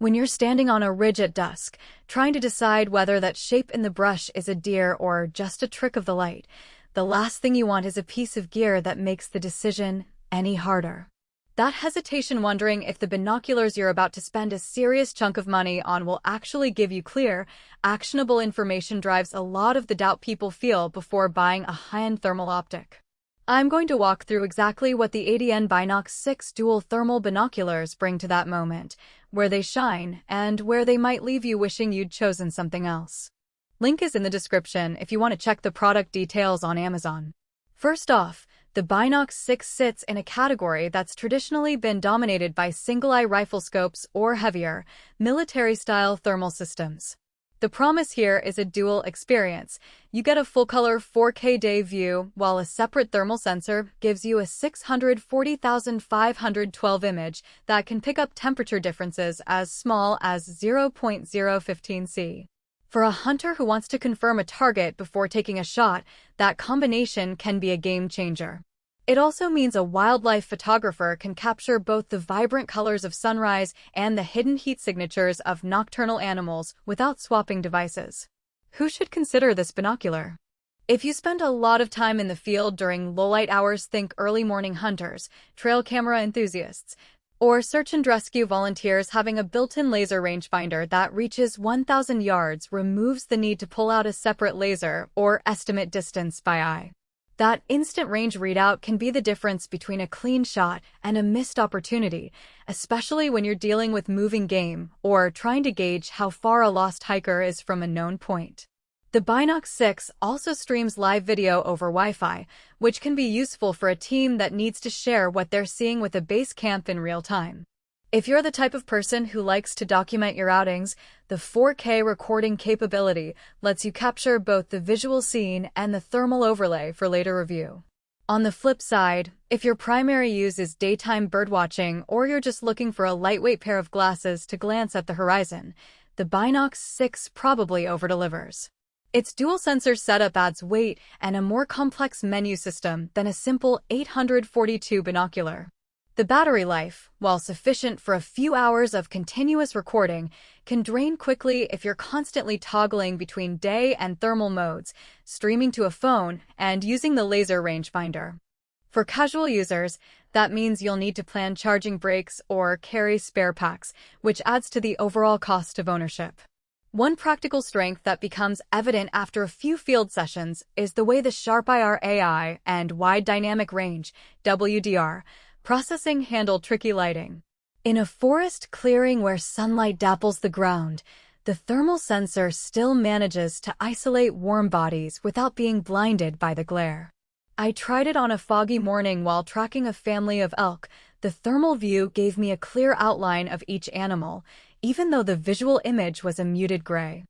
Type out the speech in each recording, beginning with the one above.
When you're standing on a ridge at dusk, trying to decide whether that shape in the brush is a deer or just a trick of the light, the last thing you want is a piece of gear that makes the decision any harder. That hesitation wondering if the binoculars you're about to spend a serious chunk of money on will actually give you clear, actionable information drives a lot of the doubt people feel before buying a high-end thermal optic. I'm going to walk through exactly what the ATN Binox 6 dual thermal binoculars bring to that moment, where they shine, and where they might leave you wishing you'd chosen something else. Link is in the description if you want to check the product details on Amazon. First off, the Binox 6 sits in a category that's traditionally been dominated by single-eye rifle scopes or heavier, military-style thermal systems. The promise here is a dual experience. You get a full-color 4K day view, while a separate thermal sensor gives you a 640x512 image that can pick up temperature differences as small as 0.015 C. For a hunter who wants to confirm a target before taking a shot, that combination can be a game changer. It also means a wildlife photographer can capture both the vibrant colors of sunrise and the hidden heat signatures of nocturnal animals without swapping devices. Who should consider this binocular? If you spend a lot of time in the field during low-light hours, think early morning hunters, trail camera enthusiasts, or search and rescue volunteers. Having a built-in laser rangefinder that reaches 1,000 yards removes the need to pull out a separate laser or estimate distance by eye. That instant range readout can be the difference between a clean shot and a missed opportunity, especially when you're dealing with moving game or trying to gauge how far a lost hiker is from a known point. The Binox 6 also streams live video over Wi-Fi, which can be useful for a team that needs to share what they're seeing with a base camp in real time. If you're the type of person who likes to document your outings, the 4K recording capability lets you capture both the visual scene and the thermal overlay for later review. On the flip side, if your primary use is daytime birdwatching or you're just looking for a lightweight pair of glasses to glance at the horizon, the Binox 6 probably overdelivers. Its dual-sensor setup adds weight and a more complex menu system than a simple 842 binocular. The battery life, while sufficient for a few hours of continuous recording, can drain quickly if you're constantly toggling between day and thermal modes, streaming to a phone, and using the laser rangefinder. For casual users, that means you'll need to plan charging breaks or carry spare packs, which adds to the overall cost of ownership. One practical strength that becomes evident after a few field sessions is the way the Sharp-IR AI and Wide Dynamic Range (WDR) processing handle tricky lighting. In a forest clearing where sunlight dapples the ground, the thermal sensor still manages to isolate warm bodies without being blinded by the glare. I tried it on a foggy morning while tracking a family of elk. The thermal view gave me a clear outline of each animal, even though the visual image was a muted gray.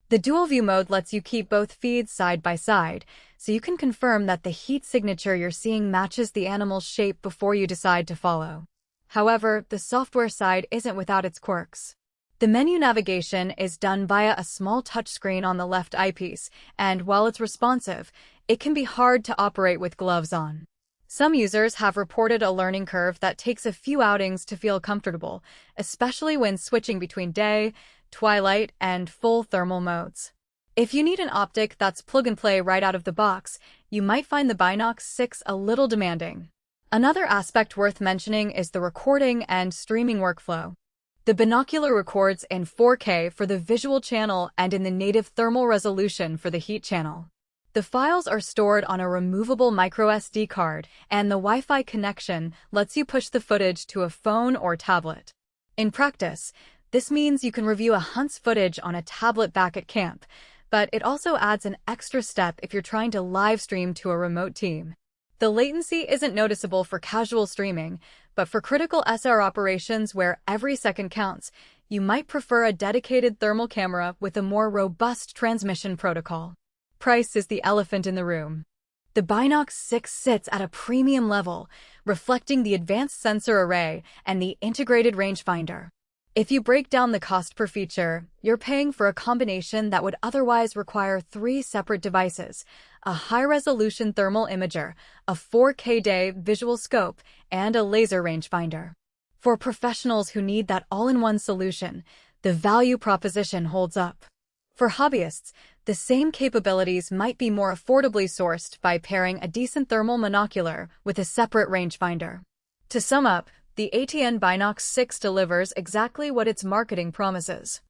The dual view mode lets you keep both feeds side by side, so you can confirm that the heat signature you're seeing matches the animal's shape before you decide to follow. However, the software side isn't without its quirks. The menu navigation is done via a small touchscreen on the left eyepiece, and while it's responsive, it can be hard to operate with gloves on. Some users have reported a learning curve that takes a few outings to feel comfortable, especially when switching between day, twilight, and full thermal modes. If you need an optic that's plug-and-play right out of the box, you might find the Binox 6 a little demanding. Another aspect worth mentioning is the recording and streaming workflow. The binocular records in 4K for the visual channel and in the native thermal resolution for the heat channel. The files are stored on a removable microSD card, and the Wi-Fi connection lets you push the footage to a phone or tablet. In practice, this means you can review a hunt's footage on a tablet back at camp, but it also adds an extra step if you're trying to live stream to a remote team. The latency isn't noticeable for casual streaming, but for critical SR operations where every second counts, you might prefer a dedicated thermal camera with a more robust transmission protocol. Price is the elephant in the room. The Binox 6 sits at a premium level, reflecting the advanced sensor array and the integrated rangefinder. If you break down the cost per feature, you're paying for a combination that would otherwise require 3 separate devices: a high-resolution thermal imager, a 4K day visual scope, and a laser rangefinder. For professionals who need that all-in-one solution, the value proposition holds up. For hobbyists, the same capabilities might be more affordably sourced by pairing a decent thermal monocular with a separate rangefinder. To sum up, the ATN Binox 6 delivers exactly what its marketing promises.